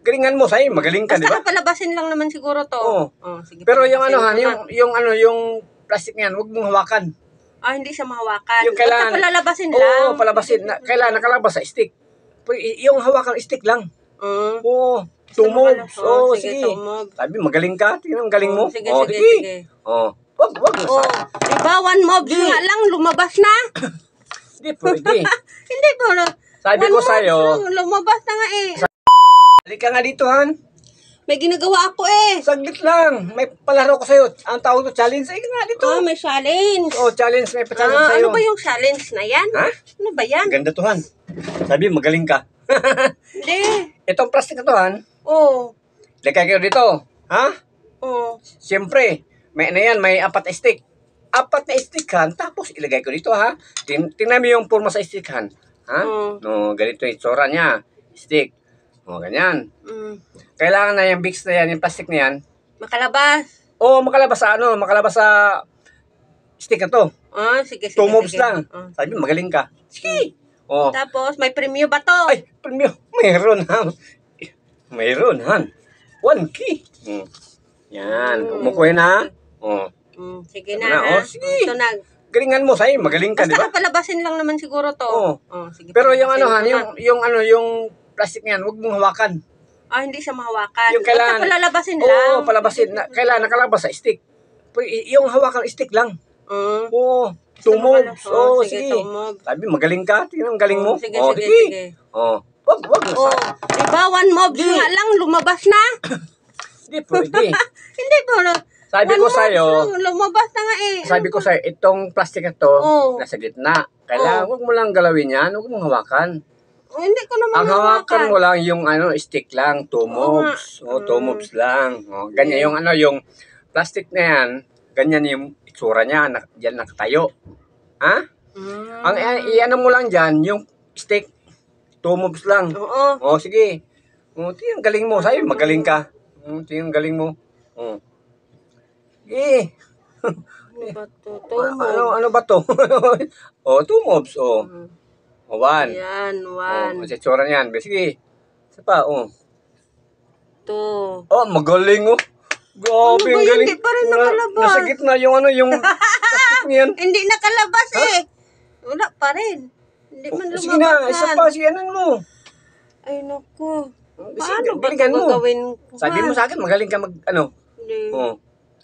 Galingan mo, say, magaling ka, di ba? Basta palabasin lang naman siguro to. Oo. Oh, sige, Pero yung palabasin ano, ko yung na. yung plastic niyan, huwag mong hawakan. Ah, hindi siya mahawakan. Yung kailangan, basta palalabasin lang. Oo, palabasin. Kailangan nakalabas sa stick. Yung hawakan stick lang. Oo. Tumobs. Oo, sige. Sabi, magaling ka. Tingnan, ang galing mo. Sige, Oo, sige. Oo. Wag na Oh, diba, one mobs nga lang, lumabas na. Hindi pwede. Hindi po. Sabi ko sa'yo, Lumabas na nga eh. halika nga dito, Han. May ginagawa ako eh. Saglit lang. May palaro ko sa'yo. Ang tawag to challenge. Ay, nga dito. Oh, may challenge. Oh, challenge. May pa-challenge sa'yo. Ano ba yung challenge na yan? Ha? Ano ba yan? Ganda to, Han. Sabi, magaling ka. Hindi. Itong plastic na to, Han. Oh. Lagay kayo dito. Ha? Oh. Siyempre, may na yan, may 4 na stick. 4 na stick, Han. Tapos, ilagay ko dito, ha? Tingnan mo yung forma sa stick, Han. Ha? No, ganito yung itsura niya. Stick. O, ganyan. Kailangan na yung Vicks na yan, yung plastic na yan. Makalabas. Oo, makalabas sa ano, makalabas sa stick na to. Ah, sige. 2 moves lang. Sabi, magaling ka. Sige. Oh. Tapos, may premyo ba to? Ay, premium. Mayroon, ha? Mayroon, Han. 1 key. Yan. Umukuhin na. Oh. Sige Ano na, na? ha? Oh, sige. Ito na. Galingan mo, say. Magaling ka, di Basta ba? palabasin lang naman siguro to. Oo. Sige, Pero yung ano, Han, palabasin ko yung plastic niyan, huwag mong hawakan. na. Ah, hindi siya mahawakan. Yung kailangan, basta palalabasin lang. Oo, palabasin. Kailangan nakalabas sa stick. Yung hawakan stick lang. Oo. 2 moves. Oo, sige. Sabi, magaling ka. Tingnan, ang galing mo. Sige. Oo. Wag na. Diba, one mobs nga lang, lumabas na. Hindi pwede. Hindi po. Sabi ko sa'yo, lumabas na nga eh. sabi ko sa'yo, itong plastic na to, Oo. nasa gitna. Kailangan, huwag mo lang galawin yan. Huwag mong hawakan. Hindi ko naman Ang hawakan mo lang yung stick lang, 2 moves. 2 moves lang. Ganyan yung yung plastic na yan, ganyan yung itsura niya, diyan nakatayo. Ha? Ang iano mo lang diyan, yung stick, 2 moves lang. Oo. Sige. Tingnan galing mo, sabi magaling ka. Tingnan galing mo. Ano ba to? 2 moves. 1. Yan, 1. Sa itsura niyan. Sige. Isa pa, 2. Magaling, Grabe, Ano ba, galing. hindi pa rin nakalabas. Nasa gitna yung yung plastic niyan. Hindi nakalabas eh. Wala pa rin. Hindi man lumabas. Sige na, isa pa, siyanan mo. Ay, naku. Sige, Paano ba ito galingan mo. gagawin ko? Sabi mo sa akin, magaling ka Hindi.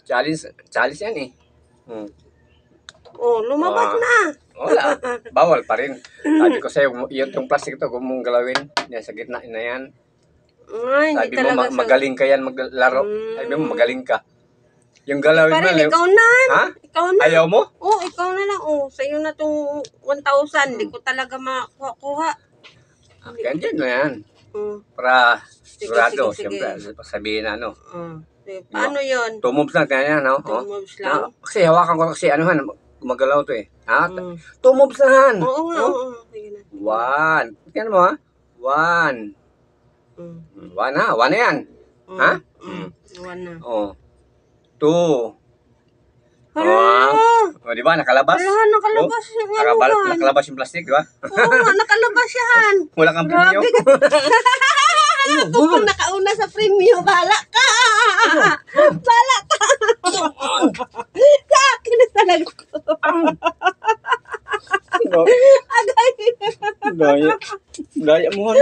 Challenge yan eh. Lumabas na. Wala, bawal pa rin. Sabi ko sa'yo, yung plastic ito, kung mong galawin, yan, sa gitna na yan. Ay, hindi Sabi mo, talaga magaling ka yan maglaro. Sabi mo, magaling ka. Yung galawin mo. Parang ikaw na. Ha? Ikaw na. Ayaw mo? Ikaw na lang. Sa'yo na itong 1,000. Hindi ko talaga makuha. Ganyan na yan. Para sigurado, siyempre, sabihin na Paano yun? 2 moves lang, kaya yan, 2 moves lang. Kasi hawakan ko kasi, gumagalaw to eh. 2 moves lang, Oo nga, oo. Sige na. 1. Tingnan mo, 1. 1 ha, 1 na yan. Ha? 1 na. 2. Di ba, nakalabas? Nakalabas yung Nakalabas yung plastic, di ba? Oo, nakalabas yan. Wala kang premium. Ako pang nakauna sa premium. Bahala ka. Bahala ka. Sa akin na talaga ko. Daya mo.